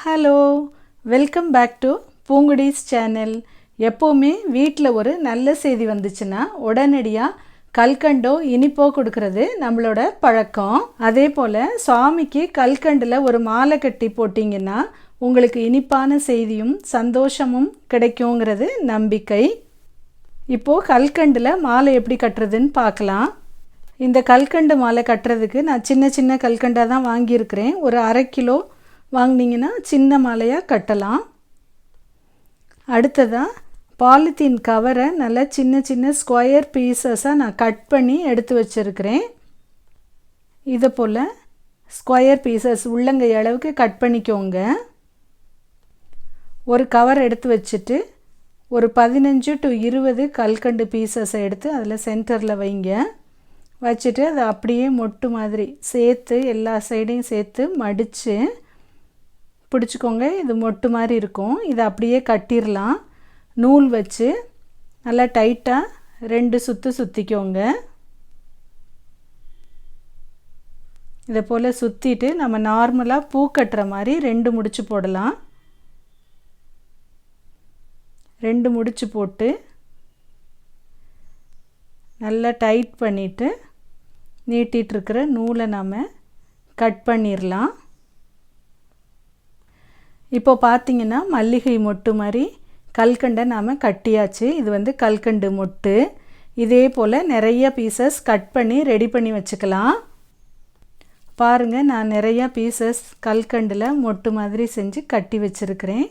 Hello, welcome back to பூங்குடிஸ் channel. எப்போவுமே வீட்டில் ஒரு நல்ல செய்தி வந்துச்சுன்னா உடனடியாக கல்கண்டோ இனிப்போ கொடுக்கறது நம்மளோட பழக்கம். அதே போல் சுவாமிக்கு கல்கண்டில் ஒரு மாலை கட்டி போட்டிங்கன்னா உங்களுக்கு இனிப்பான செய்தியும் சந்தோஷமும் கிடைக்குங்கிறது நம்பிக்கை. இப்போது கல்கண்டில் மாலை எப்படி கட்டுறதுன்னு பார்க்கலாம். இந்த கல்கண்டு மாலை கட்டுறதுக்கு நான் சின்ன சின்ன கல்கண்டாக தான் வாங்கியிருக்கிறேன். ஒரு 1/2 கிலோ வாங்கினீங்கன்னா சின்ன மாலையாக கட்டலாம். அடுத்ததாக பாலித்தீன் கவரை நல்லா சின்ன சின்ன ஸ்கொயர் பீசஸாக நான் கட் பண்ணி எடுத்து வச்சுருக்கிறேன். இதை போல் ஸ்கொயர் பீசஸ் உள்ளங்கை அளவுக்கு கட் பண்ணிக்கோங்க. ஒரு கவர் எடுத்து வச்சுட்டு ஒரு 15 to 20 கல்கண்டு பீசஸை எடுத்து அதில் சென்டரில் வைங்க. வச்சுட்டு அதை அப்படியே மொட்டு மாதிரி சேர்த்து எல்லா சைடையும் சேர்த்து மடித்து பிடிச்சிக்கோங்க. இது மொட்டு மாதிரி இருக்கும். இதை அப்படியே கட்டிடலாம். நூல் வச்சு நல்லா டைட்டாக 2 சுற்று சுற்றிக்கோங்க. இதை போல் சுற்றிட்டு நம்ம நார்மலாக பூ கட்டுற மாதிரி 2 முடிச்சு போடலாம். 2 முடிச்சு போட்டு நல்லா டைட் பண்ணிவிட்டு நீட்டிகிட்ருக்கிற நூலை நாம் கட் பண்ணிடலாம். இப்போ பார்த்திங்கன்னா மல்லிகை மொட்டு மாதிரி கல்கண்டை நாம் கட்டியாச்சு. இது கல்கண்டு மொட்டு. இதே போல் நிறைய பீசஸ் கட் பண்ணி ரெடி பண்ணி வச்சுக்கலாம். பாருங்கள், நான் நிறையா பீசஸ் கல்கண்டில் மொட்டு மாதிரி செஞ்சு கட்டி வச்சுருக்கிறேன்.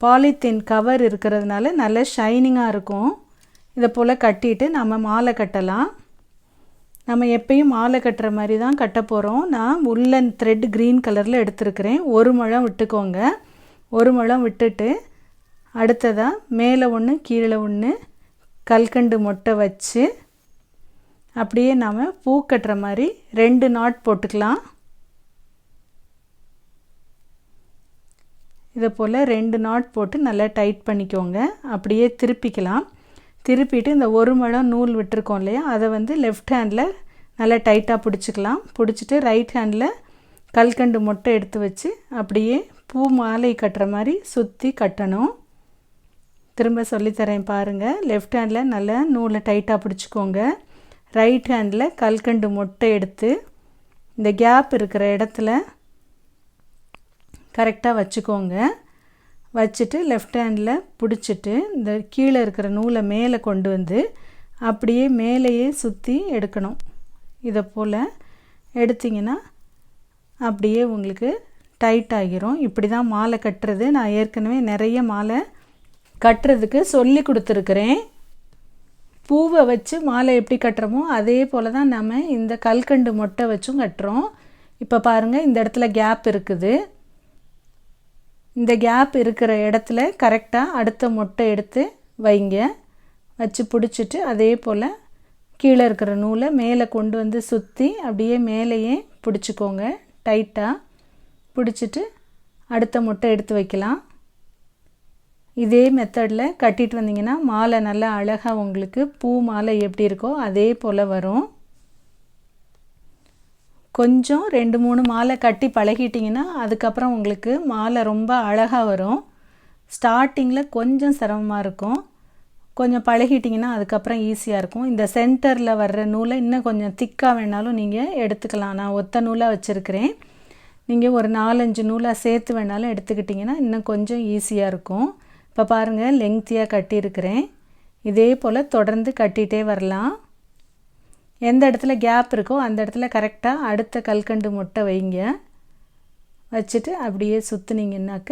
பாலித்தீன் கவர் இருக்கிறதுனால நல்ல ஷைனிங்காக இருக்கும். இதை போல் கட்டிட்டு நம்ம மாலை கட்டலாம். நம்ம எப்பயும் மாலை கட்டுற மாதிரி தான் கட்ட போகிறோம். நான் உள்ளன் த்ரெட் க்ரீன் கலரில் எடுத்துருக்கிறேன். 1 முழம் விட்டுக்கோங்க. 1 முழம் விட்டுட்டு அடுத்ததாக மேலே 1 கீழே 1 கல்கண்டு மொட்டை வச்சு அப்படியே நாம் பூ கட்டுற மாதிரி 2 நாட் போட்டுக்கலாம். இதை போல் 2 நாட் போட்டு நல்லா டைட் பண்ணிக்கோங்க. அப்படியே திருப்பிக்கலாம். திருப்பிட்டு இந்த 1 முழம் நூல் விட்டுருக்கோம் இல்லையா, அதை லெஃப்ட் ஹேண்டில் நல்லா டைட்டாக பிடிச்சிக்கலாம். பிடிச்சிட்டு ரைட் ஹேண்டில் கல்கண்டு மொட்டை எடுத்து வச்சு அப்படியே பூ மாலை கட்டுற மாதிரி சுற்றி கட்டணும். திரும்ப சொல்லித்தரேன் பாருங்கள். லெஃப்ட் ஹேண்டில் நல்லா நூலை டைட்டாக பிடிச்சிக்கோங்க. ரைட் ஹேண்டில் கல்கண்டு மொட்டை எடுத்து இந்த கேப் இருக்கிற இடத்துல கரெக்டாக வச்சுக்கோங்க. வச்சுட்டு லெஃப்ட் ஹேண்டில் பிடிச்சிட்டு இந்த கீழே இருக்கிற நூலை மேலே கொண்டு வந்து அப்படியே மேலேயே சுற்றி எடுக்கணும். இதை போல் எடுத்திங்கன்னா அப்படியே உங்களுக்கு டைட் ஆகிரும். இப்படி தான் மாலை கட்டுறது. நான் ஏற்கனவே நிறைய மாலை கட்டுறதுக்கு சொல்லி கொடுத்துருக்குறேன். பூவை வச்சு மாலை எப்படி கட்டுறோமோ அதே போல் தான் நம்ம இந்த கல்கண்டு மொட்டை வச்சும் கட்டுறோம். இப்போ பாருங்கள், இந்த இடத்துல கேப் இருக்குது. இந்த கேப் இருக்கிற இடத்துல கரெக்டாக அடுத்த மொட்டை எடுத்து வைங்க. வச்சு பிடிச்சிட்டு அதே போல் கீழே இருக்கிற நூலை மேலே கொண்டு வந்து சுற்றி அப்படியே மேலேயே பிடிச்சிக்கோங்க. டைட்டாக பிடிச்சிட்டு அடுத்த மொட்டை எடுத்து வைக்கலாம். இதே மெத்தடில் கட்டிட்டு வந்தீங்கன்னா மாலை நல்லா அழகாக உங்களுக்கு பூ மாலை எப்படி இருக்கோ அதே போல் வரும். கொஞ்சம் 2-3 மாலை கட்டி பழகிட்டிங்கன்னா அதுக்கப்புறம் உங்களுக்கு மாலை ரொம்ப அழகாக வரும். ஸ்டார்டிங்கில் கொஞ்சம் சிரமமாக இருக்கும். கொஞ்சம் பழகிட்டிங்கன்னா அதுக்கப்புறம் ஈஸியாக இருக்கும். இந்த சென்டரில் வர்ற நூலை இன்னும் கொஞ்சம் திக்காக வேணாலும் நீங்கள் எடுத்துக்கலாம். நான் ஒத்த நூலாக வச்சுருக்கிறேன். நீங்கள் ஒரு 4-5 நூலாக சேர்த்து வேணாலும் எடுத்துக்கிட்டிங்கன்னா இன்னும் கொஞ்சம் ஈஸியாக இருக்கும். இப்போ பாருங்கள், லெங்க்த்தியாக கட்டியிருக்கிறேன். இதே போல் தொடர்ந்து கட்டிகிட்டே வரலாம். எந்த இடத்துல கேப் இருக்கோ அந்த இடத்துல கரெக்டாக அடுத்த கல்கண்டு மொட்டை வைங்க. வச்சுட்டு அப்படியே சுற்றுனீங்கன்னாக்க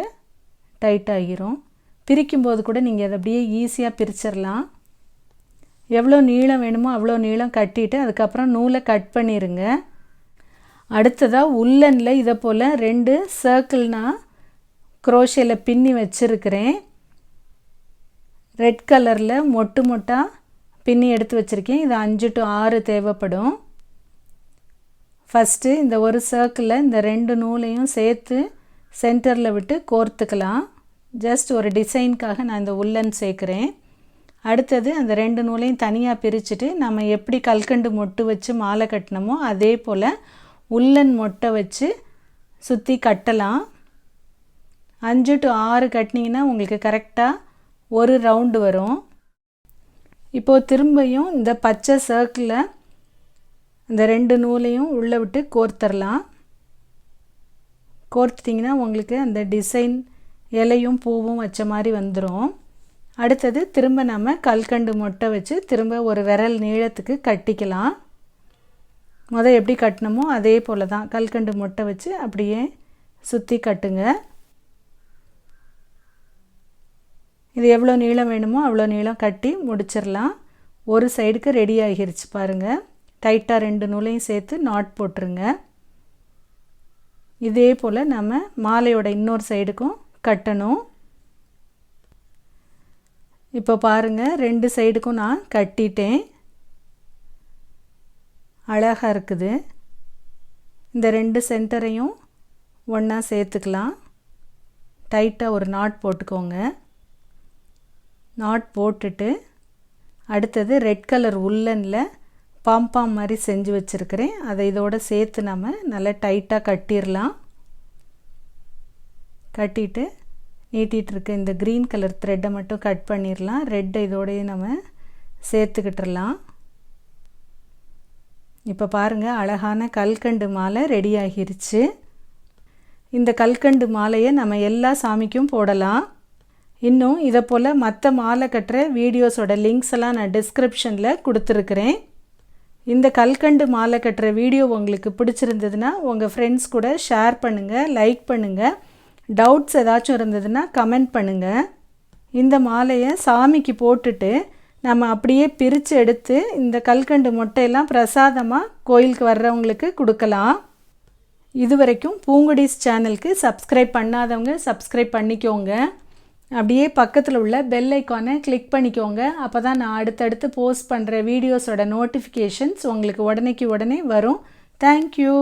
டைட் ஆகிரும். பிரிக்கும்போது கூட நீங்கள் அதை அப்படியே ஈஸியாக பிரிச்சிடலாம். எவ்வளோ நீளம் வேணுமோ அவ்வளோ நீளம் கட்டிட்டு அதுக்கப்புறம் நூலை கட் பண்ணிடுங்க. அடுத்ததாக உள்ளனில் இதை போல் 2 சர்க்கிள்னால் குரோஷேயில் பின்னி வச்சுருக்கிறேன். ரெட் கலரில் மொட்டு மொட்டாக பின்னி எடுத்து வச்சுருக்கேன். இது 5 to 6 தேவைப்படும். ஃபஸ்ட்டு இந்த ஒரு சர்க்கிளில் இந்த 2 நூலையும் சேர்த்து சென்டரில் விட்டு கோர்த்துக்கலாம். ஜஸ்ட் ஒரு டிசைனுக்காக நான் இந்த உள்ளன் சேர்க்குறேன். அடுத்தது அந்த 2 நூலையும் தனியாக பிரிச்சுட்டு நம்ம எப்படி கல்கண்டு மொட்டு வச்சு மாலை கட்டினமோ அதே போல் உள்ளன் மொட்டை வச்சு சுற்றி கட்டலாம். 5 to 6 கட்டினீங்கன்னா உங்களுக்கு கரெக்டாக ஒரு ரவுண்டு வரும். இப்போது திரும்பியும் இந்த பச்சை சர்க்கிளில் இந்த 2 நூலையும் உள்ளே விட்டு கோர்த்துடலாம். கோர்த்துட்டிங்கன்னா உங்களுக்கு அந்த டிசைன் இலையும் பூவும் வச்ச மாதிரி வந்துடும். அடுத்தது திரும்ப நம்ம கல்கண்டு மொட்டை வச்சு திரும்ப ஒரு விரல் நீளத்துக்கு கட்டிக்கலாம். எப்படி கட்டினமோ அதே போல் தான் கல்கண்டு மொட்டை வச்சு அப்படியே சுற்றி கட்டுங்க. இது எவ்வளோ நீளம் வேணுமோ அவ்வளோ நீளம் கட்டி முடிச்சிடலாம். ஒரு சைடுக்கு ரெடி ஆகிருச்சு பாருங்கள். டைட்டாக 2 நூலையும் சேர்த்து நாட் போட்டுருங்க. இதே போல் நம்ம மாலையோட இன்னொரு சைடுக்கும் கட்டணும். இப்போ பாருங்கள் 2 சைடுக்கும் நான் கட்டிட்டேன். அழகாக இருக்குது. இந்த 2 சென்டரையும் ஒன்றா சேர்த்துக்கலாம். டைட்டாக ஒரு நாட் போட்டுக்கோங்க. நாட் போட்டுட்டு அடுத்தது ரெட் கலர் உள்ளனில் பாம்பாம் மாதிரி செஞ்சு வச்சுருக்கிறேன். அதை இதோடு சேர்த்து நம்ம நல்லா டைட்டாக கட்டிடலாம். கட்டிட்டு நீட்டிகிட்டு இருக்க இந்த க்ரீன் கலர் த்ரெட்டை மட்டும் கட் பண்ணிடலாம். ரெட்டை இதோடையே நம்ம சேர்த்துக்கிட்டுடலாம். இப்போ பாருங்கள் அழகான கல்கண்டு மாலை ரெடி ஆகிருச்சு. இந்த கல்கண்டு மாலையை நம்ம எல்லா சாமிக்கும் போடலாம். இன்னும் இதை போல் மற்ற மாலை கட்டுற வீடியோஸோட லிங்க்ஸ் எல்லாம் நான் டிஸ்கிரிப்ஷனில் கொடுத்துருக்குறேன். இந்த கல்கண்டு மாலை கட்டுற வீடியோ உங்களுக்கு பிடிச்சிருந்ததுன்னா உங்கள் ஃப்ரெண்ட்ஸ் கூட ஷேர் பண்ணுங்கள், லைக் பண்ணுங்கள். டவுட்ஸ் ஏதாச்சும் இருந்ததுன்னா கமெண்ட் பண்ணுங்கள். இந்த மாலையை சாமிக்கு போட்டுட்டு நம்ம அப்படியே பிரித்து எடுத்து இந்த கல்கண்டு மொட்டையெல்லாம் பிரசாதமாக கோயிலுக்கு வர்றவங்களுக்கு கொடுக்கலாம். இதுவரைக்கும் பூங்குடிஸ் சேனலுக்கு சப்ஸ்கிரைப் பண்ணாதவங்க சப்ஸ்கிரைப் பண்ணிக்கோங்க. அப்படியே பக்கத்தில் உள்ள பெல் ஐக்கானை கிளிக் பண்ணிக்கோங்க. அப்போ தான் நான் அடுத்தடுத்து போஸ்ட் பண்ணுற வீடியோஸோட நோட்டிஃபிகேஷன்ஸ் உங்களுக்கு உடனே வரும். தேங்க்யூ.